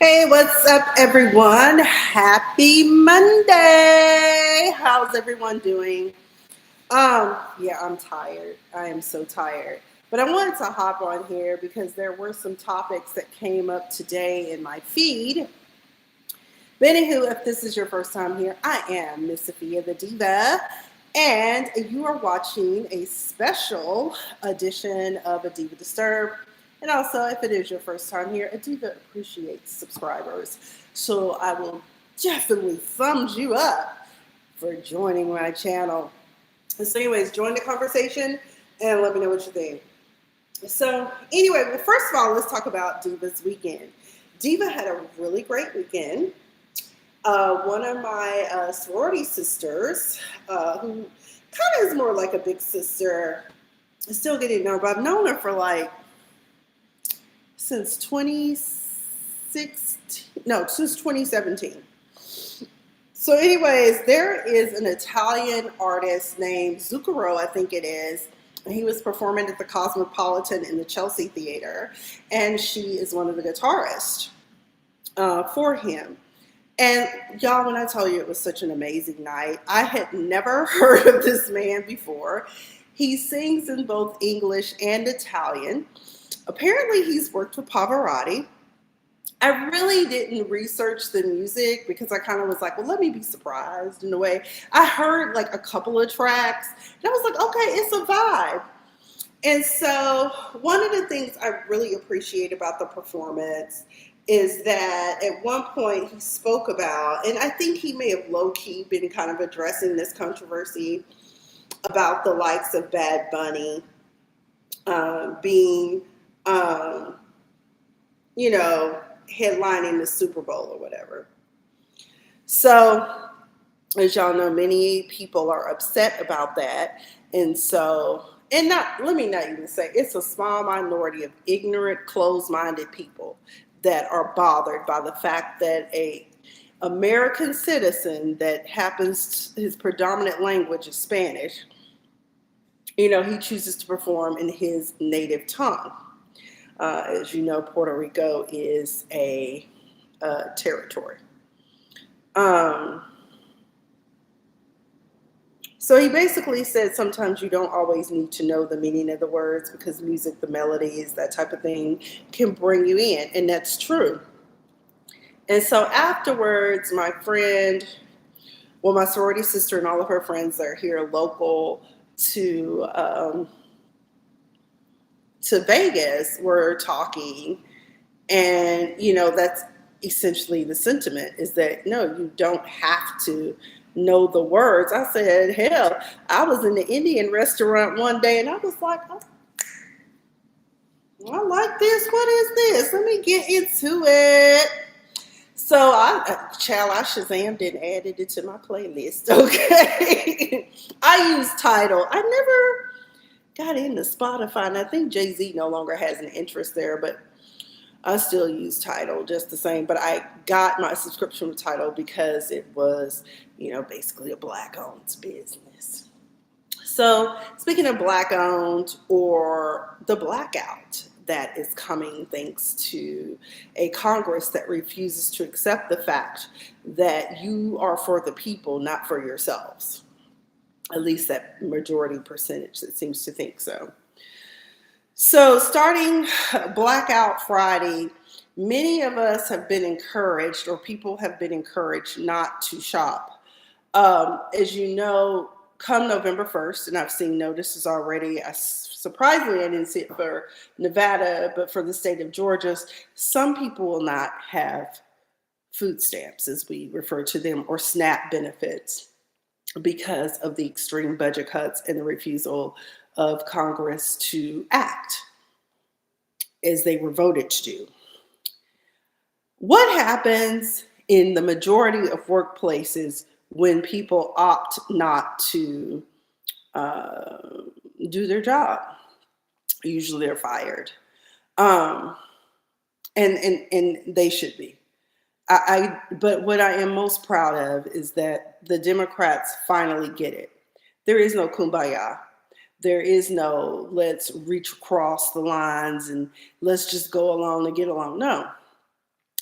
Hey, what's up, everyone? Happy Monday. How's everyone doing? Yeah, I'm tired. I am so tired. But I wanted to hop on here because there were some topics that came up today in my feed. But anywho, if this is your first time here, I am Miss Sophia the Diva, and you are watching a special edition of A Diva Disturbed. And also, if it is your first time here, A Diva appreciates subscribers. So I will definitely thumbs you up for joining my channel. So, anyways, join the conversation and let me know what you think. So, anyway, well, first of all, let's talk about Diva's weekend. Diva had a really great weekend. One of my sorority sisters, who kind of is more like a big sister, still getting to know her, but I've known her for like since 2016, no, since 2017. So, anyways, there is an Italian artist named Zucchero, I think it is. And he was performing at the Cosmopolitan in the Chelsea Theater, and she is one of the guitarists for him. And y'all, when I tell you it was such an amazing night, I had never heard of this man before. He sings in both English and Italian. Apparently, he's worked with Pavarotti. I really didn't research the music because I kind of was like, well, let me be surprised in a way. I heard like a couple of tracks and I was like, okay, it's a vibe. And so, one of the things I really appreciate about the performance is that at one point he spoke about, and I think he may have low key been kind of addressing this controversy about the likes of Bad Bunny being, um, headlining the Super Bowl or whatever. So, as y'all know, many people are upset about that. And so, and not, let me not even say, it's a small minority of ignorant, closed-minded people that are bothered by the fact that a American citizen that happens, his predominant language is Spanish, he chooses to perform in his native tongue. As you know, Puerto Rico is a territory. Um, So he basically said sometimes you don't always need to know the meaning of the words because music, the melodies, that type of thing can bring you in. And that's true. And so afterwards, my sorority sister and all of her friends that are here local to Vegas were talking. And, that's essentially the sentiment is that, no, you don't have to know the words. I said, hell, I was in the Indian restaurant one day and I was like, oh, I like this. What is this? Let me get into it. So I Shazammed and added it to my playlist. Okay. I use Tidal. I never got into Spotify, and I think Jay-Z no longer has an interest there, but I still use Tidal just the same, but I got my subscription with Tidal because it was, basically a Black-owned business. So speaking of Black-owned or the blackout that is coming thanks to a Congress that refuses to accept the fact that you are for the people, not for yourselves. At least that majority percentage that seems to think so. So starting Blackout Friday, many of us have been encouraged, or people have been encouraged not to shop. As you know, come November 1st, and I've seen notices already, surprisingly I didn't see it for Nevada, but for the state of Georgia, some people will not have food stamps, as we refer to them, or SNAP benefits because of the extreme budget cuts and the refusal of Congress to act as they were voted to do. What happens in the majority of workplaces when people opt not to do their job? Usually they're fired. And they should be. But what I am most proud of is that the Democrats finally get it. There is no kumbaya. There is no let's reach across the lines and let's just go along and get along. No.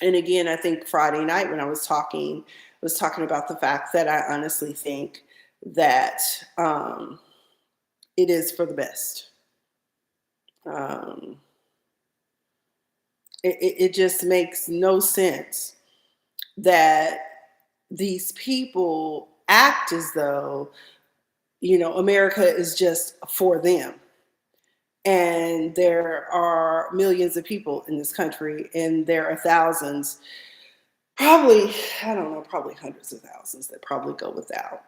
And again, I think Friday night when I was talking about the fact that I honestly think that it is for the best. Um, it just makes no sense that these people act as though, America is just for them. And there are millions of people in this country, and there are thousands, probably, I don't know, probably hundreds of thousands that probably go without.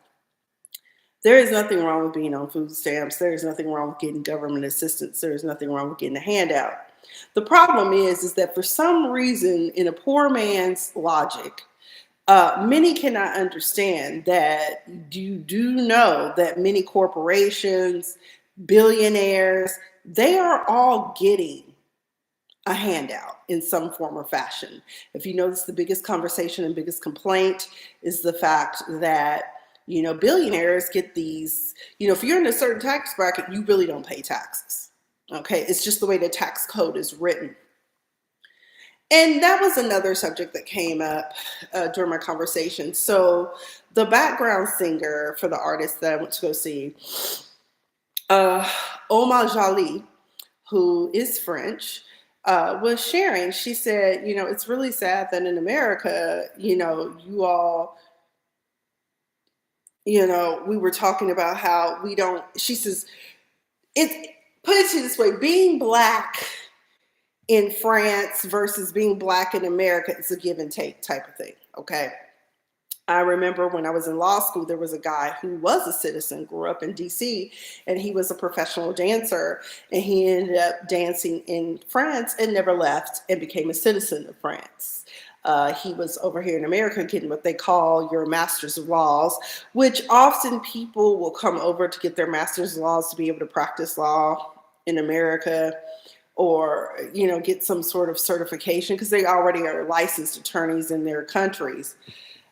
There is nothing wrong with being on food stamps. There is nothing wrong with getting government assistance. There is nothing wrong with getting a handout. The problem is that for some reason, in a poor man's logic, many cannot understand that you do know that many corporations, billionaires, they are all getting a handout in some form or fashion. If you notice, the biggest conversation and biggest complaint is the fact that, billionaires get these, if you're in a certain tax bracket, you really don't pay taxes. Okay, it's just the way the tax code is written. And that was another subject that came up during my conversation. So the background singer for the artist that I went to go see, Oma Jali, who is French, was sharing. She said, it's really sad that in America, you all, we were talking about how we don't, she says, put it this way, being Black in France versus being Black in America, it's a give and take type of thing, okay? I remember when I was in law school, there was a guy who was a citizen, grew up in DC, and he was a professional dancer, and he ended up dancing in France and never left and became a citizen of France. He was over here in America getting what they call your master's of laws, which often people will come over to get their master's of laws to be able to practice law in America, or get some sort of certification because they already are licensed attorneys in their countries.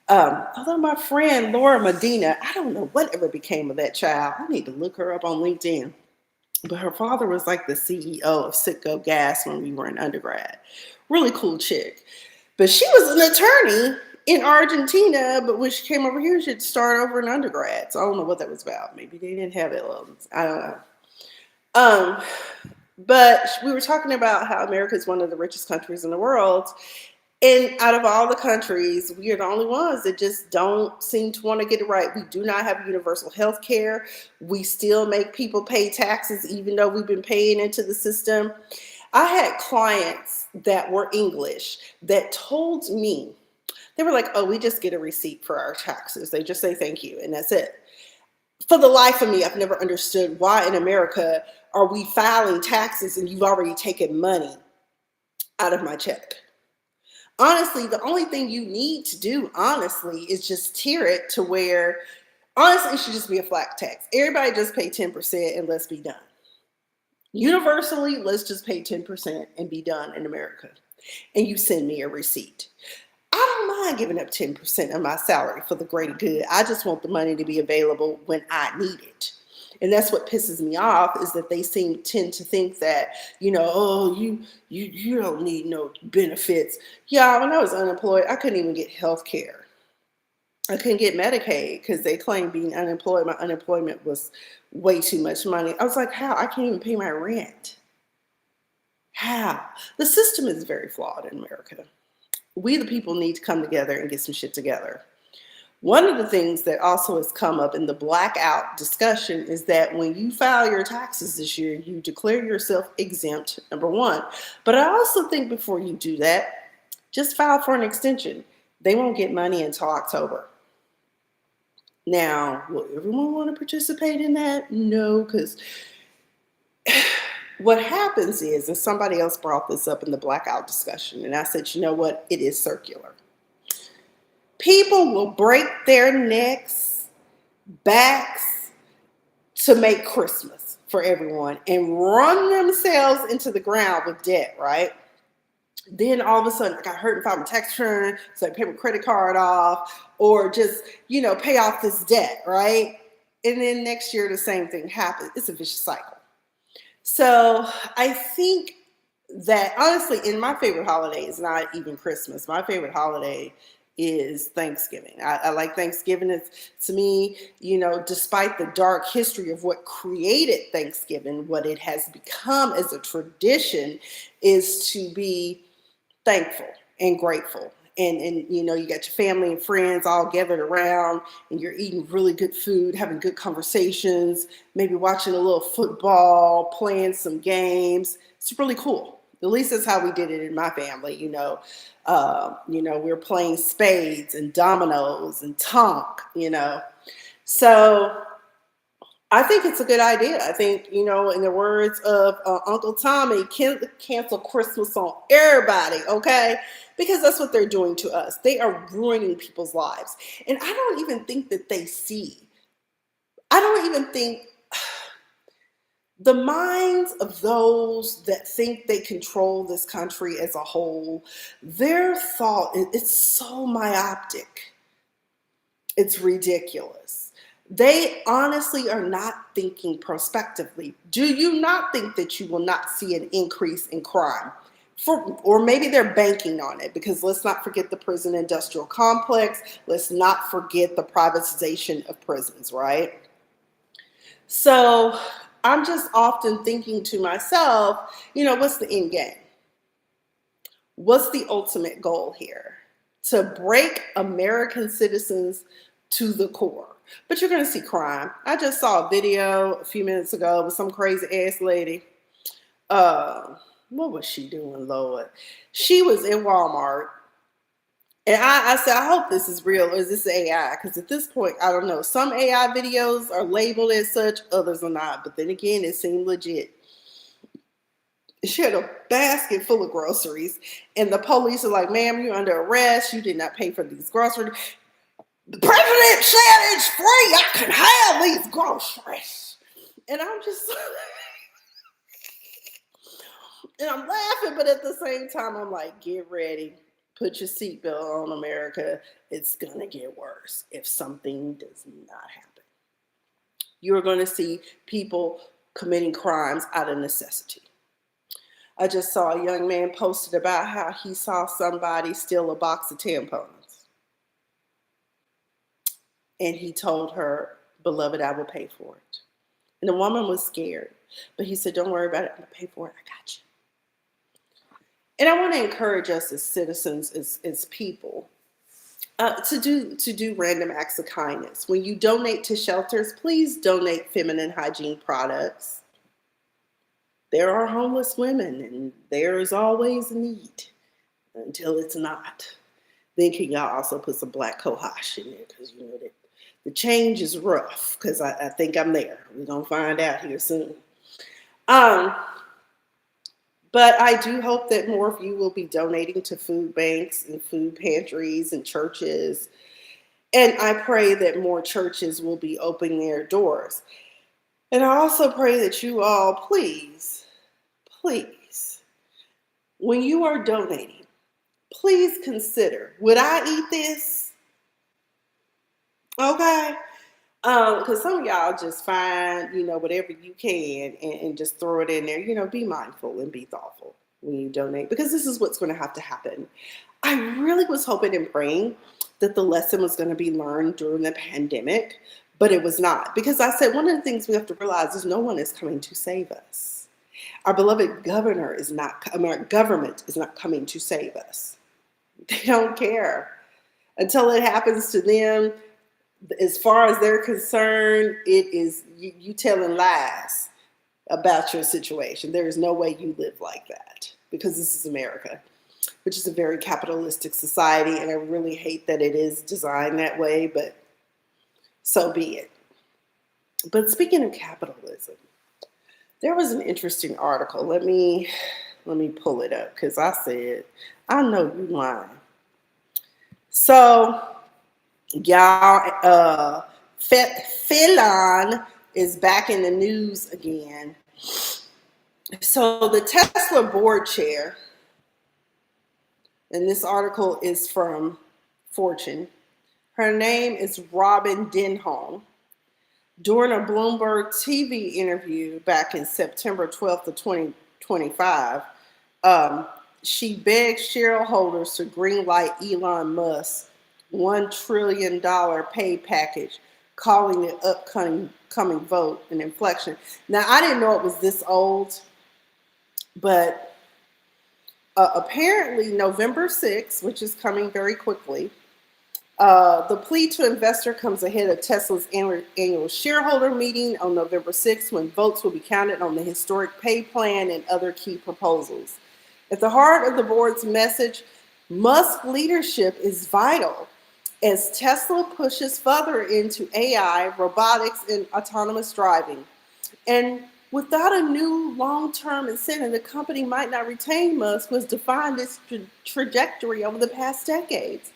Although my friend Laura Medina, I don't know whatever became of that child. I need to look her up on LinkedIn. But her father was like the CEO of Citgo Gas when we were in undergrad. Really cool chick. But she was an attorney in Argentina, but when she came over here, she had to start over in undergrad. So I don't know what that was about. Maybe they didn't have it. I don't know. But we were talking about how America is one of the richest countries in the world. And out of all the countries, we are the only ones that just don't seem to want to get it right. We do not have universal health care. We still make people pay taxes, even though we've been paying into the system. I had clients that were English that told me, they were like, oh, we just get a receipt for our taxes. They just say thank you, and that's it. For the life of me, I've never understood why in America are we filing taxes and you've already taken money out of my check. Honestly, the only thing you need to do, honestly, is just tier it to where, honestly, it should just be a flat tax. Everybody just pay 10% and let's be done. Universally, let's just pay 10% and be done in America. And you send me a receipt. I don't mind giving up 10% of my salary for the greater good. I just want the money to be available when I need it. And that's what pisses me off, is that they tend to think that, oh, you don't need no benefits. Yeah, when I was unemployed, I couldn't even get health care. I couldn't get Medicaid because they claimed being unemployed, my unemployment was way too much money. I was like, how? I can't even pay my rent. How? The system is very flawed in America. We, the people, need to come together and get some shit together. One of the things that also has come up in the blackout discussion is that when you file your taxes this year, you declare yourself exempt, number one. But I also think before you do that, just file for an extension. They won't get money until October. Now, will everyone want to participate in that? No, because what happens is, and somebody else brought this up in the blackout discussion, and I said, you know what? It is circular. People will break their necks, backs to make Christmas for everyone and run themselves into the ground with debt, right? Then all of a sudden, I got hurt and filed my tax return, so I pay my credit card off, or just, pay off this debt, right? And then next year, the same thing happens. It's a vicious cycle. So I think that honestly, and my favorite holiday is not even Christmas. My favorite holiday is Thanksgiving. I like Thanksgiving. It's, to me, despite the dark history of what created Thanksgiving, what it has become as a tradition is to be thankful and grateful. And you got your family and friends all gathered around and you're eating really good food, having good conversations, maybe watching a little football, playing some games. It's really cool. At least that's how we did it in my family. We were playing spades and dominoes and tonk. So I think it's a good idea. I think, in the words of Uncle Tommy, cancel Christmas on everybody, okay? Because that's what they're doing to us. They are ruining people's lives. And I don't even think that they see. I don't even think the minds of those that think they control this country as a whole, their thought, it's so myopic. It's ridiculous. They honestly are not thinking prospectively. Do you not think that you will not see an increase in crime? Or maybe they're banking on it, because let's not forget the prison industrial complex. Let's not forget the privatization of prisons, right? So I'm just often thinking to myself, what's the end game? What's the ultimate goal here? To break American citizens to the core. But you're going to see crime. I just saw a video a few minutes ago with some crazy ass lady. What was she doing, Lord? She was in Walmart. And I said, I hope this is real, or is this AI? Because at this point, I don't know. Some AI videos are labeled as such, others are not. But then again, it seemed legit. She had a basket full of groceries, and the police are like, ma'am, you're under arrest. You did not pay for these groceries. The president said it's free. I can have these groceries. And I'm just, and I'm laughing, but at the same time, I'm like, get ready. Put your seatbelt on, America. It's going to get worse if something does not happen. You're going to see people committing crimes out of necessity. I just saw a young man posted about how he saw somebody steal a box of tampons. And he told her, beloved, I will pay for it. And the woman was scared. But he said, don't worry about it. I'm going to pay for it. I got you. And I want to encourage us as citizens, as people, to do random acts of kindness. When you donate to shelters, please donate feminine hygiene products. There are homeless women, and there is always a need until it's not. Then can y'all also put some black cohosh in there, because that the change is rough, because I think I'm there. We're going to find out here soon. But I do hope that more of you will be donating to food banks and food pantries and churches. And I pray that more churches will be opening their doors. And I also pray that you all, please, when you are donating, please consider, would I eat this? Okay. Because some of y'all just find, whatever you can and just throw it in there. Be mindful and be thoughtful when you donate, because this is what's going to have to happen. I really was hoping and praying that the lesson was going to be learned during the pandemic, but it was not. Because I said, one of the things we have to realize is no one is coming to save us. Our beloved government is not coming to save us. They don't care. Until it happens to them, as far as they're concerned, it is you telling lies about your situation. There is no way you live like that, because this is America, which is a very capitalistic society, and I really hate that it is designed that way, but so be it. But speaking of capitalism, there was an interesting article. Let me pull it up, because I said, I know you lying. So, y'all, Felon is back in the news again. So the Tesla board chair, and this article is from Fortune, her name is Robin Denholm. During a Bloomberg TV interview back in September 12th of 2025, Um, she begged shareholders to greenlight Elon Musk's $1 trillion pay package, calling the upcoming vote an inflection. Now, I didn't know it was this old, but apparently November 6th, which is coming very quickly, the plea to investor comes ahead of Tesla's annual shareholder meeting on November 6th, when votes will be counted on the historic pay plan and other key proposals. At the heart of the board's message, Musk leadership is vital as Tesla pushes further into AI, robotics, and autonomous driving. And without a new long-term incentive, the company might not retain Musk, who has defined its trajectory over the past decades.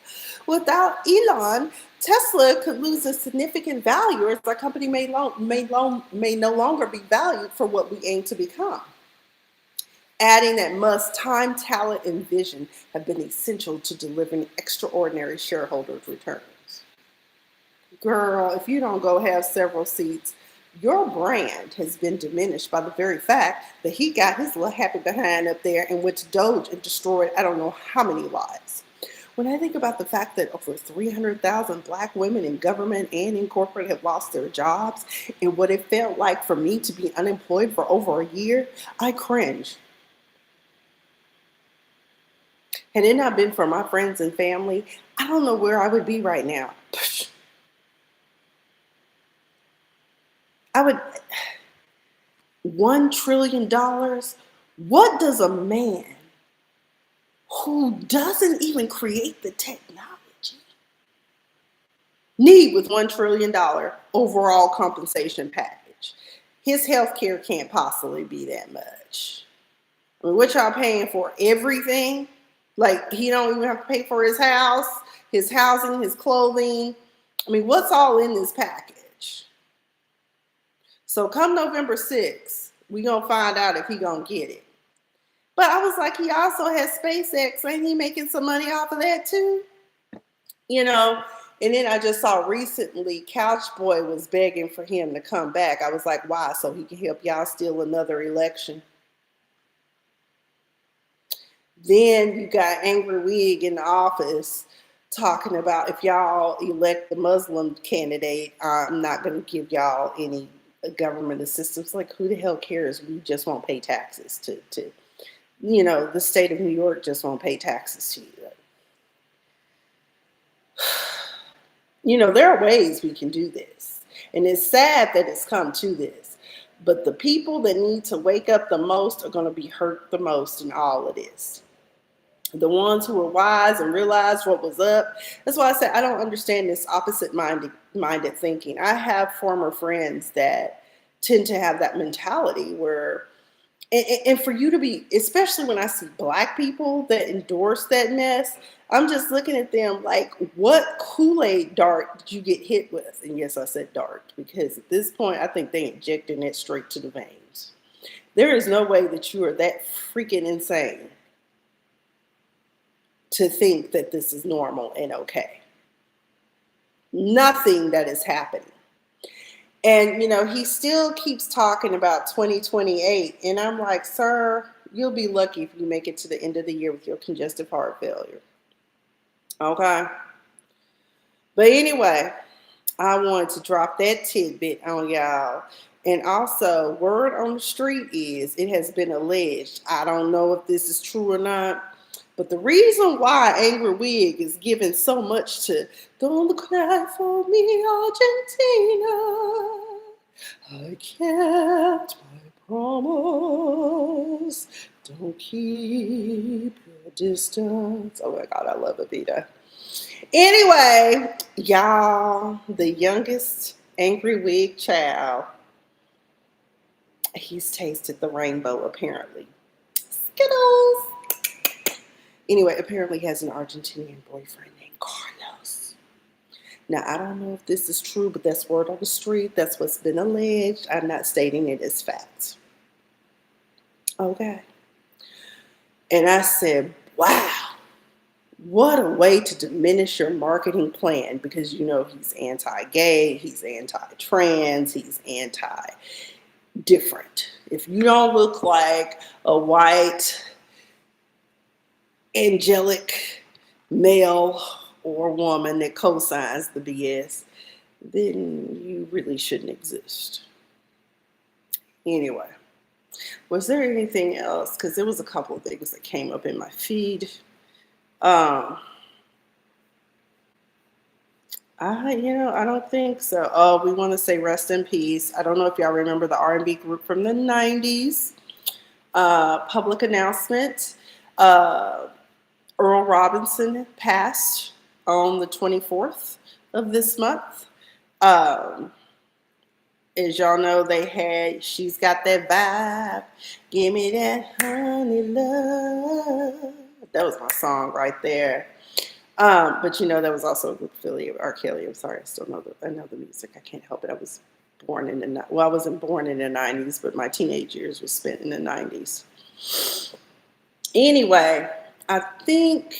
Without Elon, Tesla could lose a significant value, as our company may no longer be valued for what we aim to become. Adding that Musk's time, talent, and vision have been essential to delivering extraordinary shareholder returns. Girl, if you don't go have several seats, your brand has been diminished by the very fact that he got his little happy behind up there and went to Doge and destroyed I don't know how many lives. When I think about the fact that over 300,000 Black women in government and in corporate have lost their jobs, and what it felt like for me to be unemployed for over a year, I cringe. Had it not been for my friends and family, I don't know where I would be right now. I would, $1 trillion? What does a man who doesn't even create the technology need with $1 trillion overall compensation package? His health care can't possibly be that much. I mean, what y'all paying for? Everything? Like, he don't even have to pay for his house, his housing, his clothing. I mean, what's all in this package? So come November 6th, we gonna find out if he gonna get it. But I was like, he also has SpaceX. Ain't he making some money off of that too? You know, and then I just saw recently Couch Boy was begging for him to come back. I was like, why? So he can help y'all steal another election. Then you got Angry Wig in the office talking about, if y'all elect the Muslim candidate, I'm not going to give y'all any government assistance. Like, who the hell cares? We just won't pay taxes to the state of New York just won't pay taxes to you. There are ways we can do this. And it's sad that it's come to this. But the people that need to wake up the most are going to be hurt the most in all of this. The ones who were wise and realized what was up. That's why I said I don't understand this opposite-minded thinking. I have former friends that tend to have that mentality where, and for you to be, especially when I see Black people that endorse that mess, I'm just looking at them like, what Kool-Aid dart did you get hit with? And yes, I said dart, because at this point, I think they injecting it straight to the veins. There is no way that you are that freaking insane to think that this is normal and okay. Nothing that is happening. And, he still keeps talking about 2028. And I'm like, sir, you'll be lucky if you make it to the end of the year with your congestive heart failure. Okay? But anyway, I wanted to drop that tidbit on y'all. And also, word on the street is it has been alleged. I don't know if this is true or not. But the reason why Angry Wig is giving so much to "Don't Cry for Me, Argentina, I kept my promise, don't keep your distance." Oh my God, I love Avita. Anyway, y'all, the youngest Angry Wig child, he's tasted the rainbow apparently. Skittles. Anyway, apparently he has an Argentinian boyfriend named Carlos. Now, I don't know if this is true, but that's word on the street. That's what's been alleged. I'm not stating it as facts. Okay. And I said, wow, what a way to diminish your marketing plan, because he's anti-gay, he's anti-trans, he's anti-different. If you don't look like a white angelic male or woman that co-signs the BS, then you really shouldn't exist. Anyway, was there anything else? Because there was a couple of things that came up in my feed. Um, I don't think so. Oh, we want to say rest in peace. I don't know if y'all remember the R&B group from the 90s. Public announcement. Uh, Earl Robinson passed on the 24th of this month. Um, as y'all know, She's Got That Vibe. Give me that honey love. That was my song right there. But that was also a group affiliate of R. Kelly. I'm sorry, I know the music. I can't help it. I wasn't born in the 90s, but my teenage years was spent in the 90s. Anyway, I think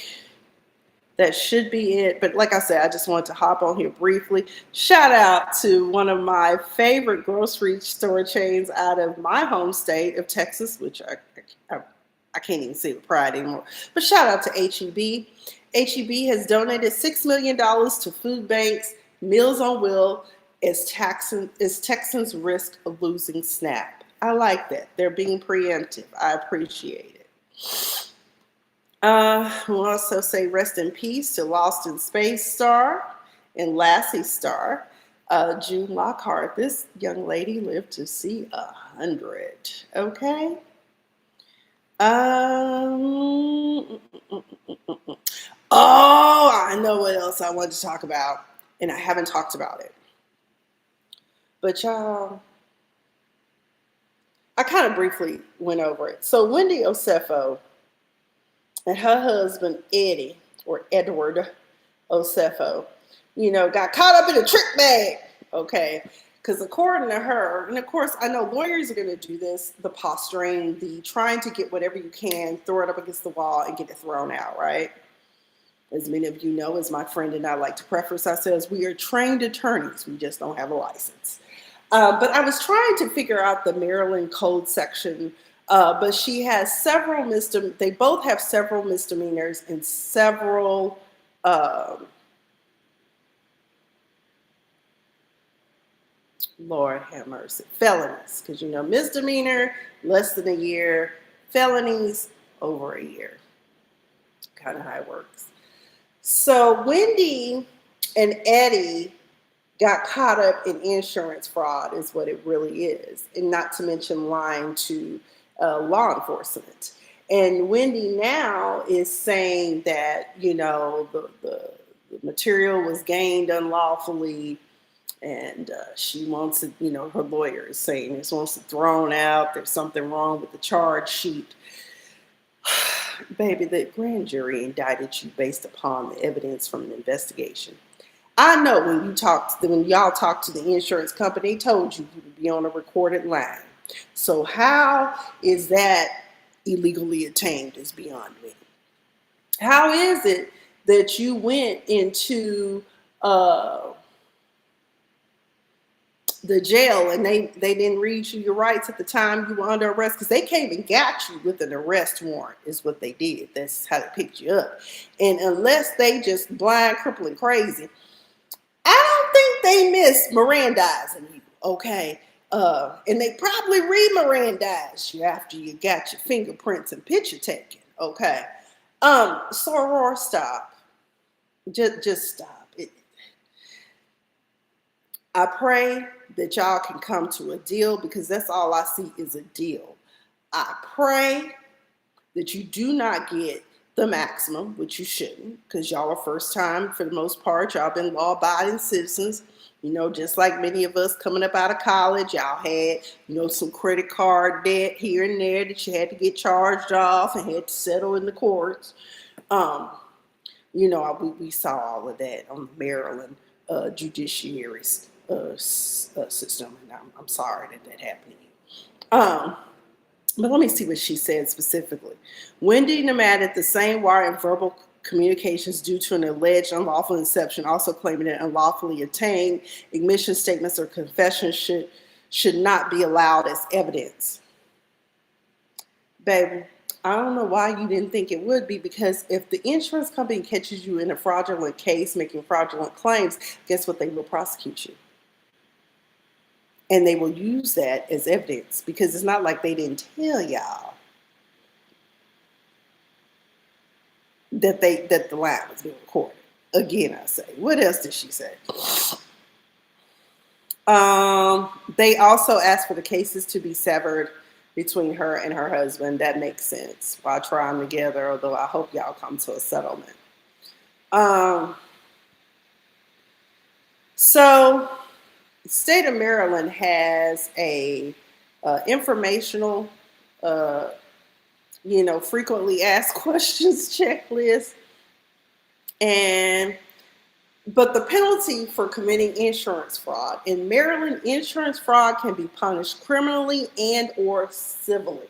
that should be it. But like I said, I just wanted to hop on here briefly. Shout out to one of my favorite grocery store chains out of my home state of Texas, which I can't even say with pride anymore. But shout out to HEB. HEB has donated $6 million to food banks, Meals on Wheel, as Texans risk of losing SNAP. I like that. They're being preemptive. I appreciate it. We'll also say rest in peace to Lost in Space star and Lassie star, June Lockhart. This young lady lived to see 100. Okay. Oh, I know what else I wanted to talk about, and I haven't talked about it. But y'all, I kind of briefly went over it. So Wendy Osefo and her husband Eddie, or Edward Osefo, got caught up in a trick bag. Okay. Because according to her, and of course, I know lawyers are going to do this, the posturing, the trying to get whatever you can, throw it up against the wall and get it thrown out, right? As many of you know, as my friend and I like to preface ourselves, we are trained attorneys. We just don't have a license. But I was trying to figure out the Maryland Code section, but she has several they both have several misdemeanors and several Lord have mercy, felonies. Because misdemeanor, less than a year, felonies, over a year. Kind of how it works. So Wendy and Eddie got caught up in insurance fraud is what it really is, and not to mention lying to law enforcement. And Wendy now is saying that the material was gained unlawfully, and she wants it. Her lawyer is saying this wants it thrown out. There's something wrong with the charge sheet. Baby, the grand jury indicted you based upon the evidence from the investigation. I know when y'all talked to the insurance company, they told you would be on a recorded line. So how is that illegally attained is beyond me. How is it that you went into the jail and they didn't read you your rights at the time you were under arrest? Because they came and got you with an arrest warrant is what they did. That's how they picked you up. And unless they just blind, crippling crazy, I don't think they miss Mirandizing you, okay? And they probably re-Mirandize you after you got your fingerprints and picture taken, okay? Soror, stop. Just stop. I pray that y'all can come to a deal, because that's all I see is a deal. I pray that you do not get the maximum, which you shouldn't, because y'all are first time for the most part. Y'all been law-abiding citizens. Just like many of us coming up out of college, y'all had, some credit card debt here and there that you had to get charged off and had to settle in the courts. We saw all of that on the Maryland judiciary system, and I'm sorry that happened to you. But let me see what she said specifically. Wendy Nemad, the same wire and verbal communications due to an alleged unlawful inception, also claiming that unlawfully obtained admission statements or confessions should not be allowed as evidence. Baby, I don't know why you didn't think it would be, because if the insurance company catches you in a fraudulent case making fraudulent claims, guess what? They will prosecute you. And they will use that as evidence, because it's not like they didn't tell y'all that the line was being recorded. Again, I say, what else did she say? They also asked for the cases to be severed between her and her husband. That makes sense. While trying together, although I hope y'all come to a settlement. So the state of Maryland has a informational, frequently asked questions checklist, but the penalty for committing insurance fraud in Maryland, insurance fraud can be punished criminally and or civilly.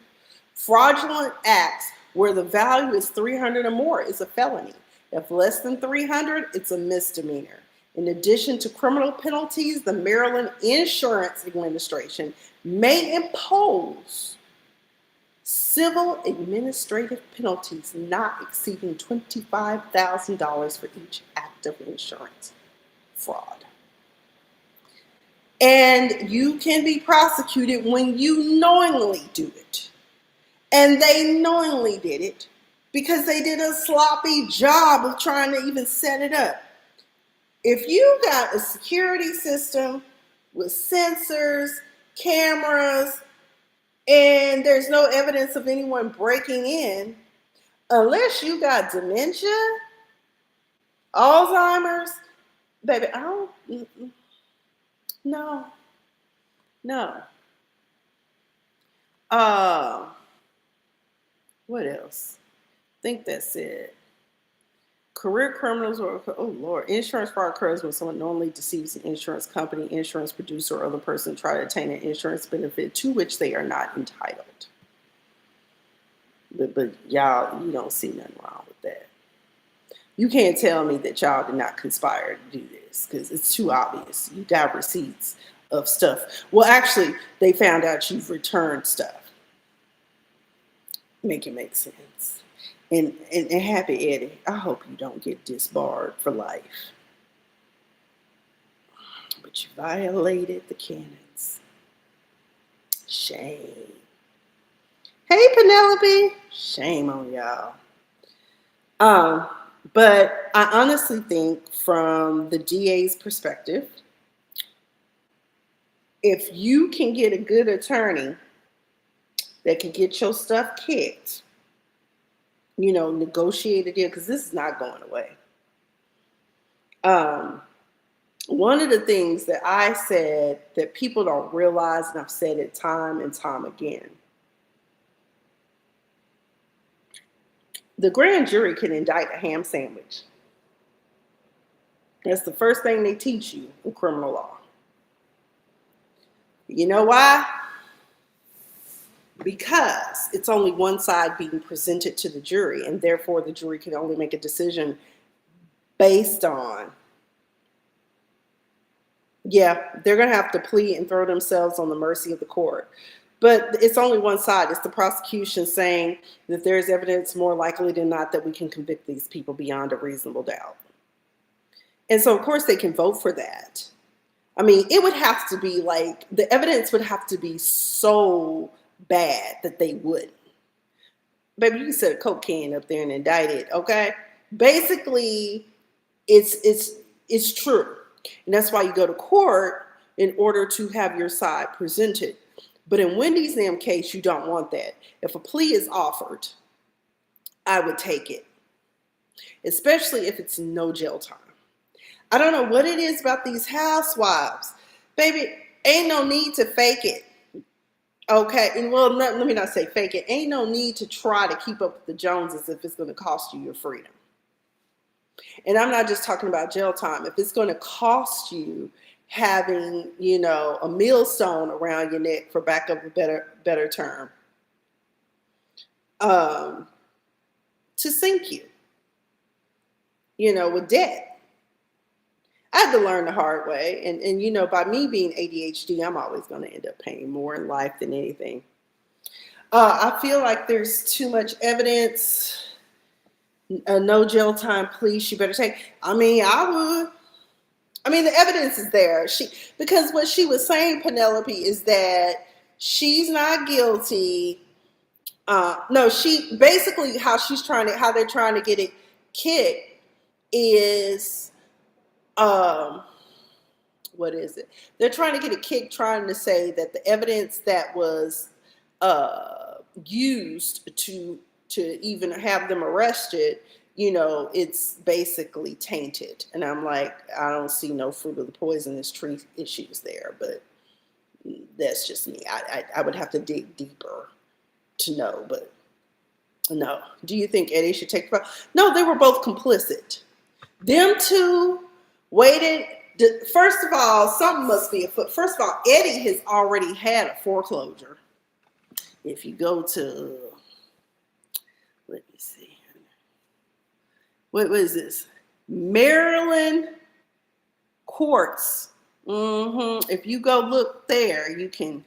Fraudulent acts where the value is $300 or more is a felony. If less than $300, it's a misdemeanor. In addition to criminal penalties, the Maryland Insurance Administration may impose civil administrative penalties not exceeding $25,000 for each act of insurance fraud. And you can be prosecuted when you knowingly do it. And they knowingly did it because they did a sloppy job of trying to even set it up. If you got a security system with sensors, cameras, and there's no evidence of anyone breaking in, unless you got dementia, Alzheimer's, baby, I don't, no. What else? I think that's it. Career criminals, or, oh Lord, insurance fraud occurs when someone knowingly deceives an insurance company, insurance producer, or other person to try to attain an insurance benefit to which they are not entitled. But y'all, you don't see nothing wrong with that. You can't tell me that y'all did not conspire to do this, because it's too obvious. You got receipts of stuff. Well, actually, they found out you've returned stuff. Make it make sense. And Happy Eddie, I hope you don't get disbarred for life. But you violated the canons. Shame. Hey, Penelope. Shame on y'all. But I honestly think, from the DA's perspective, if you can get a good attorney that can get your stuff kicked, negotiate a deal, because this is not going away. One of the things that I said that people don't realize, and I've said it time and time again, the grand jury can indict a ham sandwich. That's the first thing they teach you in criminal law. You know why? Because it's only one side being presented to the jury, and therefore the jury can only make a decision based on, they're going to have to plead and throw themselves on the mercy of the court. But it's only one side. It's the prosecution saying that there's evidence more likely than not that we can convict these people beyond a reasonable doubt. And so, of course, they can vote for that. I mean, it would have to be like, the evidence would have to be so bad that they wouldn't. Baby, you can set a Coke can up there and indict it, okay? Basically, it's true. And that's why you go to court, in order to have your side presented. But in Wendy's damn case, you don't want that. If a plea is offered, I would take it. Especially if it's no jail time. I don't know what it is about these housewives. Baby, ain't no need to fake it. Okay, and well, let me not say fake it. Ain't no need to try to keep up with the Joneses if it's going to cost you your freedom. And I'm not just talking about jail time. If it's going to cost you having, a millstone around your neck, for back of a better term, to sink you, with debt. I had to learn the hard way. And by me being ADHD, I'm always going to end up paying more in life than anything. I feel like there's too much evidence. No jail time, please. You better take. I mean, I would. I mean, the evidence is there. Because what she was saying, Penelope, is that she's not guilty. No, she basically how they're trying to get it kicked is, um, what is it? They're trying to get it kicked, trying to say that the evidence that was used to even have them arrested, it's basically tainted. And I'm like, I don't see no fruit of the poisonous tree issues there, but that's just me. I would have to dig deeper to know, but no. Do you think Eddie should take the fall? No, they were both complicit. Them two waited. First of all, something must be afoot. First of all, Eddie has already had a foreclosure. If you go to, let me see, what is this? Maryland courts. If you go look there, you can,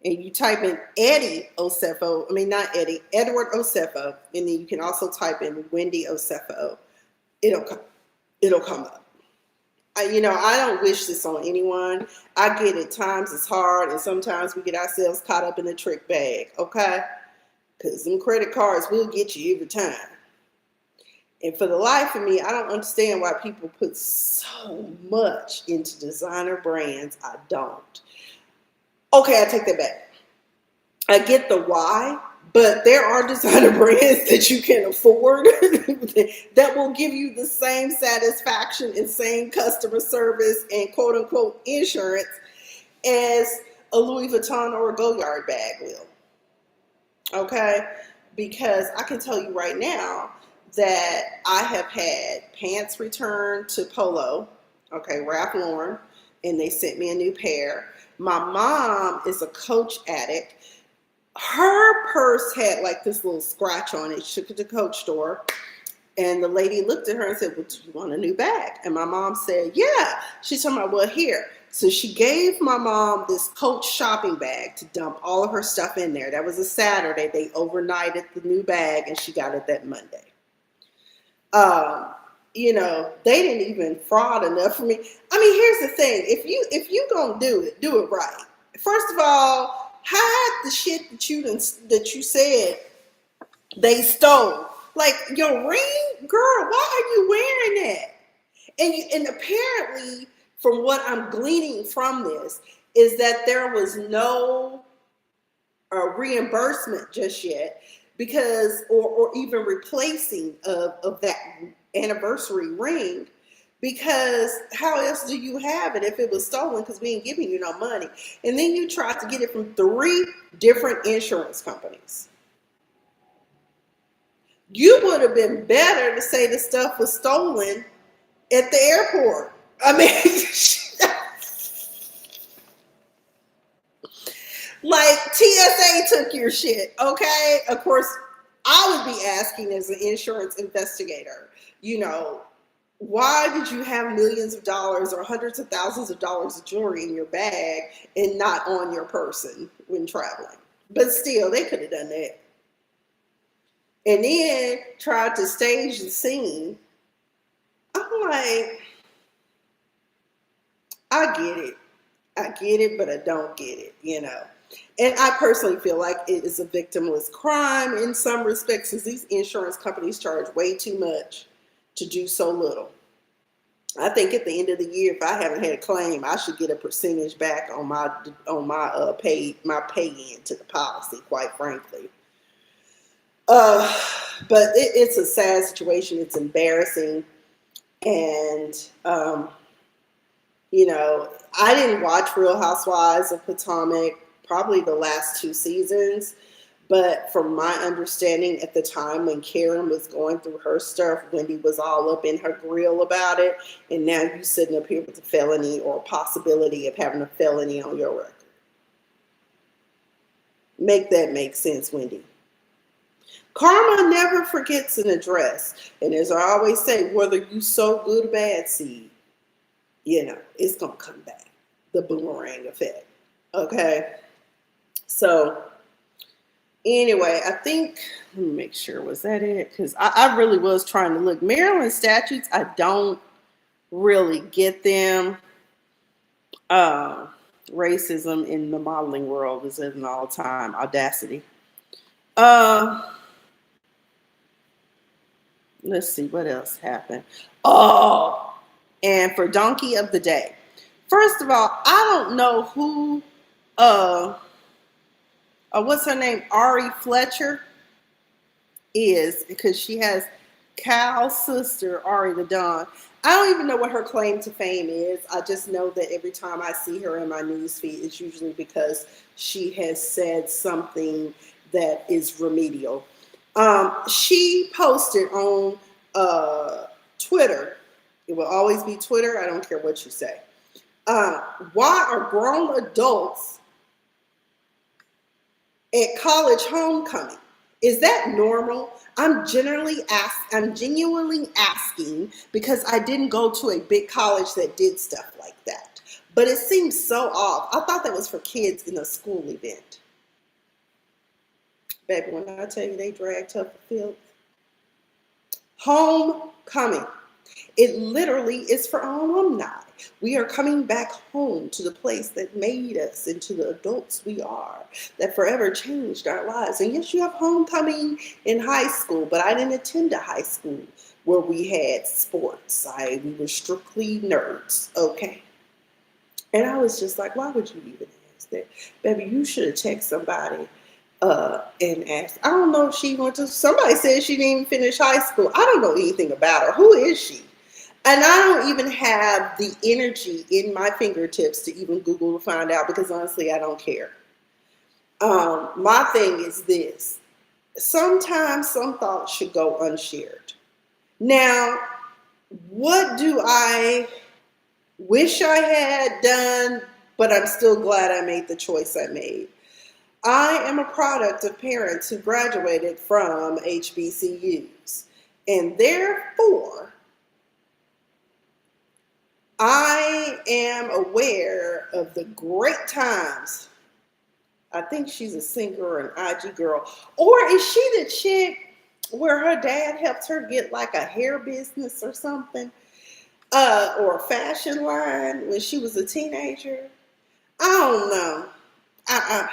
and you type in Eddie Osefo. I mean, not Eddie, Edward Osefo, and then you can also type in Wendy Osefo. It'll come up. I don't wish this on anyone. I get at times it's hard, and sometimes we get ourselves caught up in the trick bag, okay? Because them credit cards will get you every time. And for the life of me, I don't understand why people put so much into designer brands. I don't. Okay, I take that back. I get the why, but there are designer brands that you can afford that will give you the same satisfaction and same customer service and quote unquote insurance as a Louis Vuitton or a Goyard bag will. Okay? Because I can tell you right now that I have had pants returned to Polo, okay, Ralph Lauren, and they sent me a new pair. My mom is a Coach addict. Her purse had like this little scratch on it. She took it to the Coach store, and the lady looked at her and said, well, do you want a new bag? And my mom said, yeah. She's talking about, well, here. So she gave my mom this Coach shopping bag to dump all of her stuff in there. That was a Saturday. They overnighted the new bag, and she got it that Monday. They didn't even fraud enough for me. I mean, here's the thing. If you gonna do it right. First of all, hide the shit that you said they stole. Like your ring, girl, why are you wearing that? And apparently, from what I'm gleaning from this, is that there was no reimbursement just yet, because or even replacing of that anniversary ring, because how else do you have it if it was stolen, because we ain't giving you no money? And then you tried to get it from 3 different insurance companies. You would have been better to say the stuff was stolen at the airport. I mean, like TSA took your shit, okay? Of course, I would be asking as an insurance investigator, why did you have millions of dollars or hundreds of thousands of dollars of jewelry in your bag and not on your person when traveling? But still, they could have done that. And then tried to stage the scene. I'm like, I get it, but I don't get it, And I personally feel like it is a victimless crime in some respects, since these insurance companies charge way too much to do so little. I think at the end of the year, if I haven't had a claim, I should get a percentage back on my pay in to the policy, quite frankly. But it's a sad situation. It's embarrassing, and I didn't watch Real Housewives of Potomac probably the last 2 seasons. But from my understanding, at the time when Karen was going through her stuff, Wendy was all up in her grill about it. And now you're sitting up here with a felony or a possibility of having a felony on your record. Make that make sense, Wendy. Karma never forgets an address. And as I always say, whether you sow good or bad seed, it's going to come back. The boomerang effect. Okay? So Anyway, I think, let me make sure, was that it? Because I really was trying to look. Maryland statutes, I don't really get them. Uh, Racism in the modeling world is at an all time audacity. Uh, let's see what else happened. Oh, and for Donkey of the Day. First of all, I don't know who, uh, what's her name? Ari Fletcher is, because she has Cal's sister, Ari the Don. I don't even know what her claim to fame is. I just know that every time I see her in my news feed, it's usually because she has said something that is remedial. She posted on Twitter. It will always be Twitter. I don't care what you say. Uh, why are grown adults at college homecoming? Is that normal? I'm genuinely asking because I didn't go to a big college that did stuff like that. But it seems so off. I thought that was for kids in a school event. Baby, when I tell you they dragged her for filth. Homecoming. It literally is for our alumni. We are coming back home to the place that made us into the adults we are, that forever changed our lives. And yes, you have homecoming in high school, but I didn't attend a high school where we had sports. We were strictly nerds, okay? And I was just like, why would you even ask that? Baby, you should have texted somebody and asked. I don't know if she went to, somebody said she didn't even finish high school. I don't know anything about her. Who is she? And I don't even have the energy in my fingertips to even Google to find out because honestly, I don't care. My thing is this. Sometimes some thoughts should go unshared. Now, what do I wish I had done, but I'm still glad I made the choice I made? I am a product of parents who graduated from HBCUs. And therefore, I am aware of the great times. I think she's a singer or an IG girl. Or is she the chick where her dad helped her get like a hair business or something? Or a fashion line when she was a teenager? I don't know. I,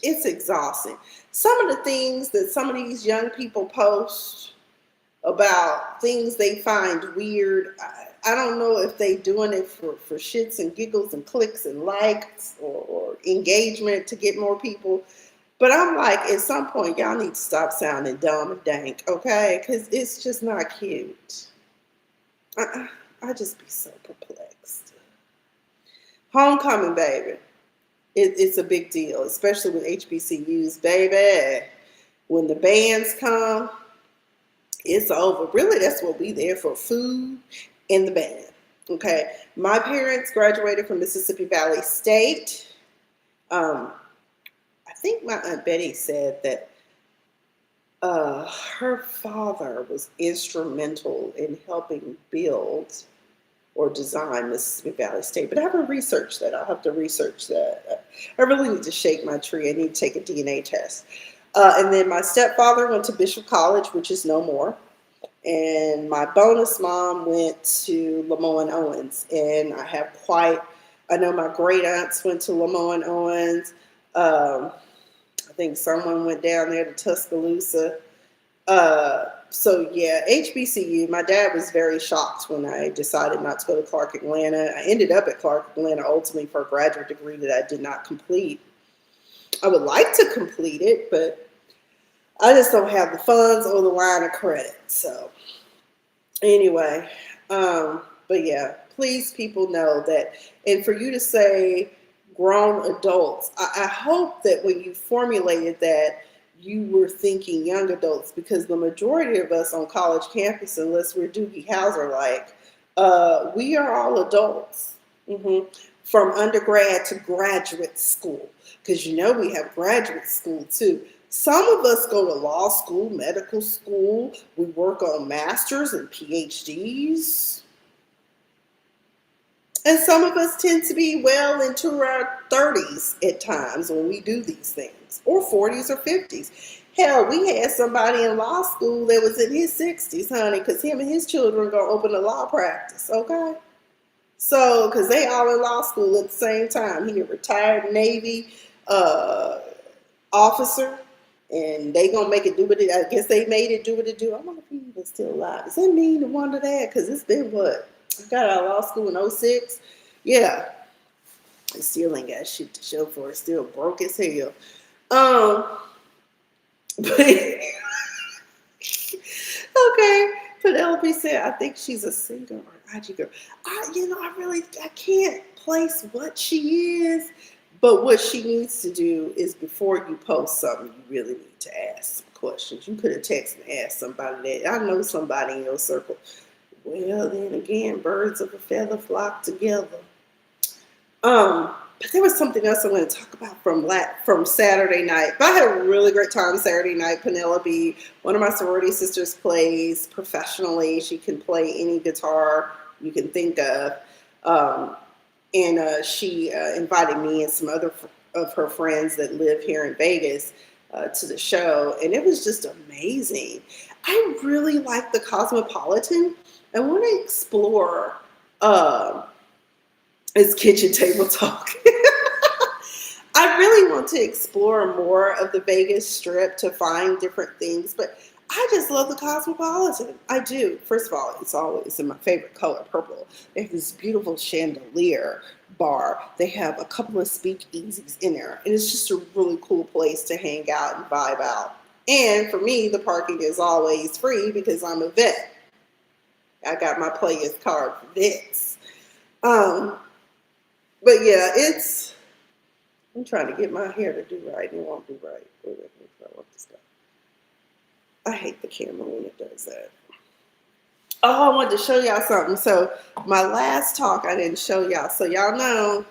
it's exhausting. Some of the things that some of these young people post about things they find weird. I don't know if they doing it for shits and giggles and clicks and likes or engagement to get more people. But I'm like, at some point, y'all need to stop sounding dumb and dank, okay? Because it's just not cute. I just be so perplexed. Homecoming, baby. It's a big deal, especially with HBCUs, baby. When the bands come, it's over. Really, that's what we there for, food and the band. Okay. My parents graduated from Mississippi Valley State. I think my Aunt Betty said that her father was instrumental in helping build or design Mississippi Valley State. But I haven't researched that. I'll have to research that. I really need to shake my tree. I need to take a DNA test. And then my stepfather went to Bishop College, which is no more. And my bonus mom went to Lemoyne Owens. And I know my great aunts went to Lemoyne Owens. I think someone went down there to Tuscaloosa. So yeah, HBCU, my dad was very shocked when I decided not to go to Clark Atlanta. I ended up at Clark Atlanta ultimately for a graduate degree that I did not complete. I would like to complete it, but I just don't have the funds or the line of credit. So anyway, but yeah, please people know that, and for you to say grown adults, I hope that when you formulated that, you were thinking young adults, because the majority of us on college campus, unless we're Doogie Howser like, we are all adults. From undergrad to graduate school, because we have graduate school too. Some of us go to law school, medical school. We work on masters and PhDs. And some of us tend to be well into our 30s at times when we do these things, or 40s or 50s. Hell, we had somebody in law school that was in his 60s, honey, because him and his children are going to open a law practice, okay? So, because they all in law school at the same time. He a retired Navy uh, officer, and they gonna make it do what it. I guess they made it do what it do. I wonder if he even still alive. Does that mean to wonder that? Because it's been what? I got out of law school in '06. Yeah, it still ain't got shit to show for it. Still broke as hell. Um, but okay. Penelope said, I think she's a singer or IG girl. I can't place what she is, but what she needs to do is before you post something, you really need to ask some questions. You could have texted and asked somebody that. I know somebody in your circle. Well, then again, birds of a feather flock together. But there was something else I want to talk about from Saturday night. But I had a really great time Saturday night. Penelope, one of my sorority sisters, plays professionally. She can play any guitar you can think of. And she invited me and some other of her friends that live here in Vegas to the show. And it was just amazing. I really like the Cosmopolitan. I want to explore it's kitchen table talk. I really want to explore more of the Vegas Strip to find different things, but I just love the Cosmopolitan. I do. First of all, it's always in my favorite color, purple. They have this beautiful chandelier bar. They have a couple of speakeasies in there, and it's just a really cool place to hang out and vibe out. And for me, the parking is always free because I'm a vet. I got my players card for vets. Um, but yeah, I'm trying to get my hair to do right, and it won't do right. I hate the camera when it does that. Oh, I wanted to show y'all something. So my last talk, I didn't show y'all. So y'all know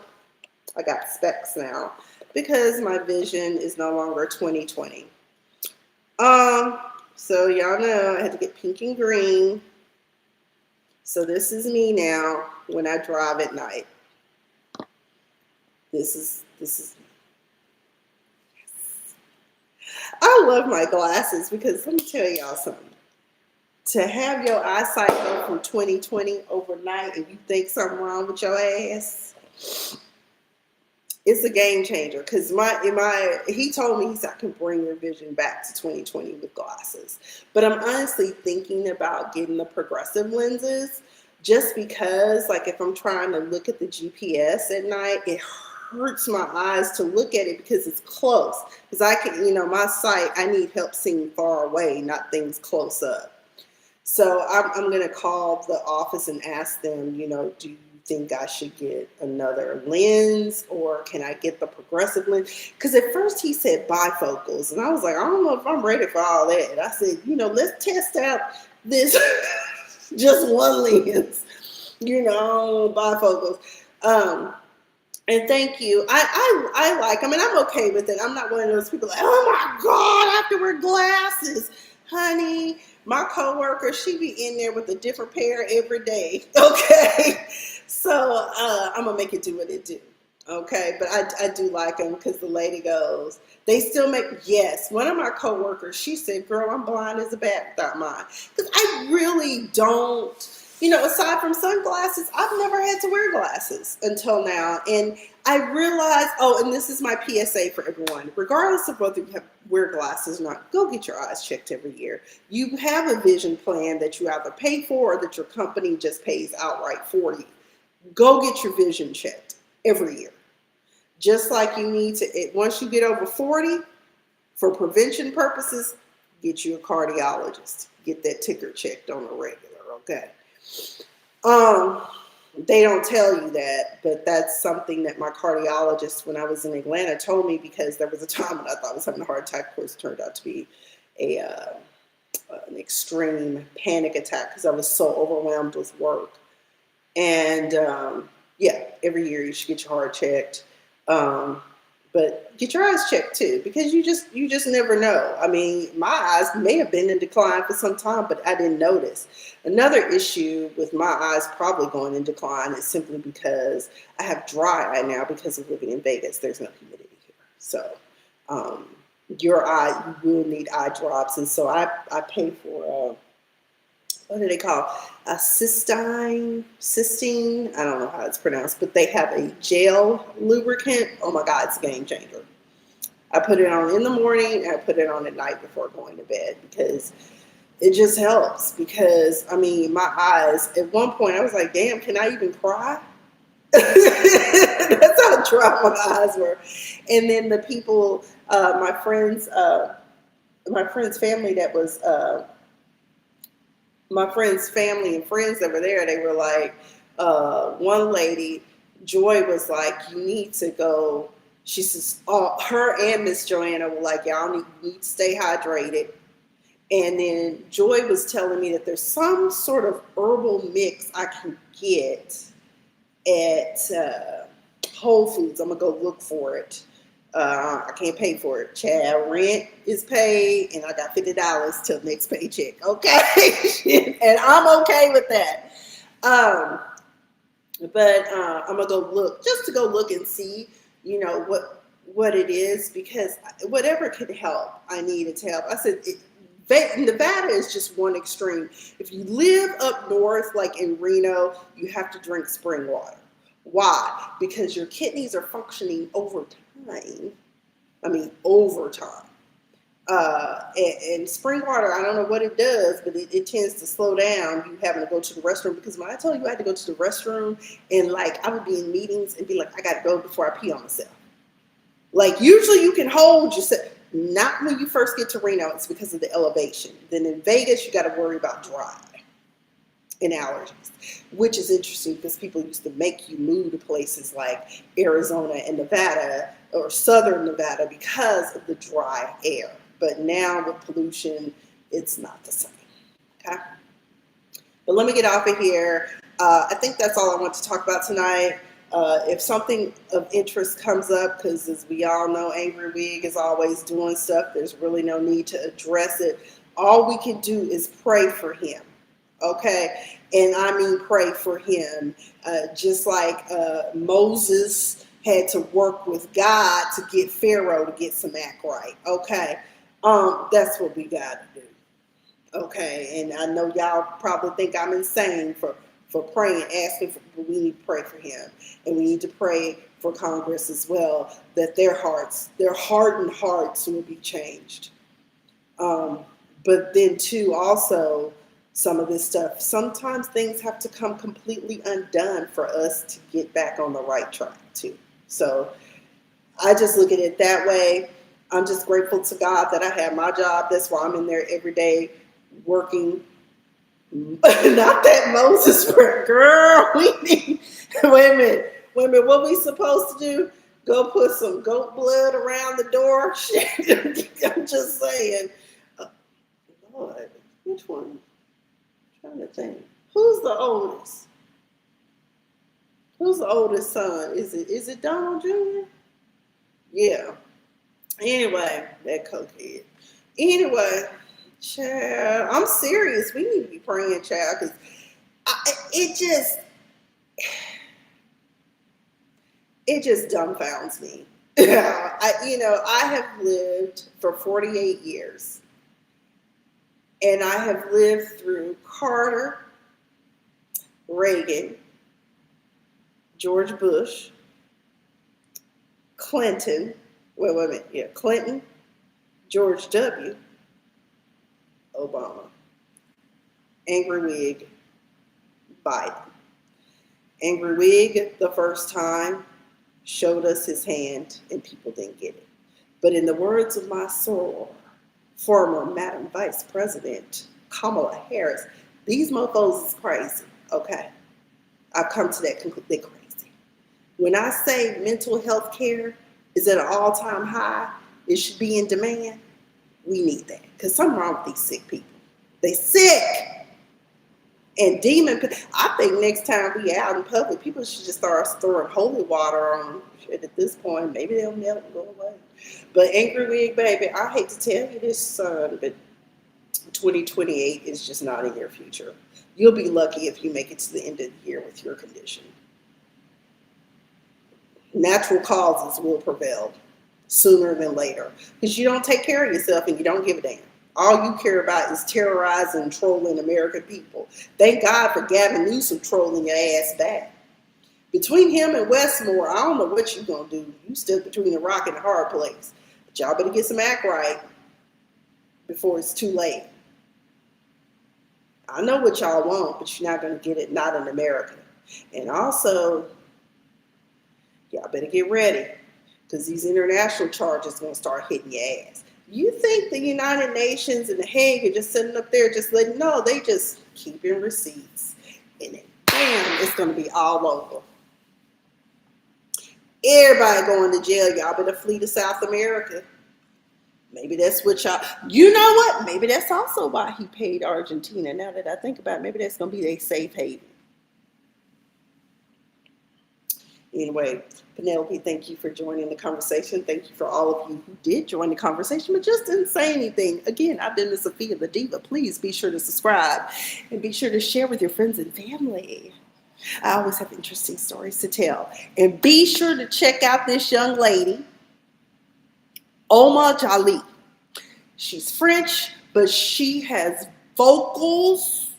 I got specs now because my vision is no longer 20/20. So y'all know I had to get pink and green. So this is me now when I drive at night. This is I love my glasses because let me tell y'all something. To have your eyesight go from 20/20 overnight and you think something wrong with your ass, it's a game changer. Because he told me I can bring your vision back to 20/20 with glasses. But I'm honestly thinking about getting the progressive lenses just because, like, if I'm trying to look at the GPS at night, it hurts my eyes to look at it because it's close. Because I can, my sight, I need help seeing far away, not things close up. So I'm going to call the office and ask them, do you think I should get another lens or can I get the progressive lens? Because at first he said bifocals. And I was like, I don't know if I'm ready for all that. I said, let's test out this just one lens, bifocals. And thank you. I like them and I'm okay with it. I'm not one of those people like, oh my God, I have to wear glasses. Honey, my coworker, she be in there with a different pair every day. Okay. So I'm going to make it do what it do. Okay. But I do like them because the lady goes, they still make, yes. One of my coworkers, she said, girl, I'm blind as a bat without mine. Because I really don't, aside from sunglasses, I've never had to wear glasses until now. And I realized, and this is my PSA for everyone, regardless of whether you wear glasses or not, go get your eyes checked every year. You have a vision plan that you either pay for or that your company just pays outright for you. Go get your vision checked every year. Just like you need to, once you get over 40, for prevention purposes, get you a cardiologist. Get that ticker checked on a regular, okay? They don't tell you that, but that's something that my cardiologist, when I was in Atlanta, told me because there was a time when I thought I was having a heart attack. Of course, it turned out to be an extreme panic attack because I was so overwhelmed with work. And every year you should get your heart checked. But But get your eyes checked too, because you just never know. I mean, my eyes may have been in decline for some time, but I didn't notice. Another issue with my eyes probably going in decline is simply because I have dry eye now because of living in Vegas. There's no humidity here, so um, your eye, you will need eye drops, and so I pay for what do they call a cystine? I don't know how it's pronounced, but they have a gel lubricant. Oh my God, it's a game changer. I put it on in the morning and I put it on at night before going to bed because it just helps. Because I mean, my eyes at one point I was like, damn, can I even cry? That's how dry my eyes were. And then the people, my friend's family that was my friend's family and friends that were there, they were like, one lady, Joy, was like, you need to go. She says, her and Miss Joanna were like, y'all need to stay hydrated. And then Joy was telling me that there's some sort of herbal mix I can get at Whole Foods. I'm going to go look for it. I can't pay for it. Child, rent is paid, and I got $50 till next paycheck. Okay, and I'm okay with that. But I'm gonna go look just to go look and see, what it is, because whatever could help, I needed to help. I said, Nevada is just one extreme. If you live up north, like in Reno, you have to drink spring water. Why? Because your kidneys are functioning over time. I mean, over time. And spring water, I don't know what it does, but it tends to slow down you having to go to the restroom. Because when I told you I had to go to the restroom, and like I would be in meetings and be like, I got to go before I pee on myself. Like usually you can hold yourself. Not when you first get to Reno, it's because of the elevation. Then in Vegas, you got to worry about dry and allergies, which is interesting because people used to make you move to places like Arizona and Nevada or southern Nevada because of the dry air. But now with pollution, it's not the same. Okay. But let me get off of here. I think that's all I want to talk about tonight. If something of interest comes up, because as we all know, Angry Wig is always doing stuff, there's really no need to address it. All we can do is pray for him. Okay, and I mean pray for him, just like Moses had to work with God to get Pharaoh to get some act right. Okay, that's what we got to do. Okay, and I know y'all probably think I'm insane for praying, asking for, but we need to pray for him, and we need to pray for Congress as well, that their hardened hearts will be changed. But then too, also, some of this stuff, sometimes things have to come completely undone for us to get back on the right track too. So I just look at it that way. I'm just grateful to God that I have my job. That's why I'm in there every day working. Not that Moses prayer, girl. We need, wait a minute. What we supposed to do? Go put some goat blood around the door? I'm just saying. Lord, which one? I'm trying to think. Who's the oldest? Who's the oldest son? Is it Donald Jr.? Yeah. Anyway, that cokehead. Anyway, child, I'm serious. We need to be praying, child, because it just dumbfounds me. I have lived for 48 years, and I have lived through Carter, Reagan, George Bush, Clinton, Clinton, George W., Obama, Angry Wig, Biden. Angry Wig, the first time, showed us his hand and people didn't get it. But in the words of my soror, former Madam Vice President Kamala Harris, these mofos is crazy, okay? I've come to that conclusion, they're crazy. When I say mental health care is at an all-time high, it should be in demand, we need that. Because something wrong with these sick people. They sick. And I think next time we out in public, people should just start throwing holy water on them. At this point, maybe they'll melt and go away. But Angry Wig Baby, I hate to tell you this, son, but 2028 is just not in your future. You'll be lucky if you make it to the end of the year with your condition. Natural causes will prevail sooner than later because you don't take care of yourself and you don't give a damn. All you care about is terrorizing and trolling American people. Thank God for Gavin Newsom trolling your ass back. Between him and Westmore, I don't know what you're going to do. You stuck between a rock and a hard place. But y'all better get some act right before it's too late. I know what y'all want, but you're not going to get it, not in America. And also, y'all better get ready because these international charges are going to start hitting your ass. You think the United Nations and the Hague are just sitting up there just letting, no, they just keeping receipts. And then, bam, it's going to be all over. Everybody going to jail. Y'all better flee to South America. Maybe that's what y'all, you know what? Maybe that's also why he paid Argentina. Now that I think about it, maybe that's going to be a safe haven. Anyway, Penelope, thank you for joining the conversation. Thank you for all of you who did join the conversation, but just didn't say anything. Again, I've been Miss Sophia the Diva. Please be sure to subscribe and be sure to share with your friends and family. I always have interesting stories to tell. And be sure to check out this young lady, Oma Jali. She's French, but she has vocals.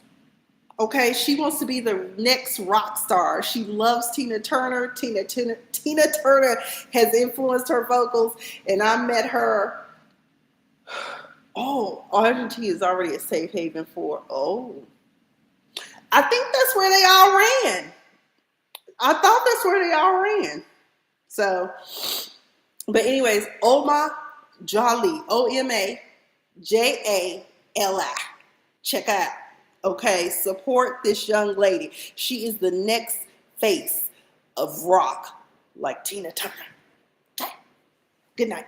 Okay, she wants to be the next rock star. She loves Tina Turner. Tina Turner has influenced her vocals, and I met her. Oh, Argentina is already a safe haven for. Oh, I think that's where they all ran. I thought that's where they all ran. So, but anyways, Oma Jali, OMAJALI. Check out. Okay, support this young lady. She is the next face of rock like Tina Turner. Okay, good night.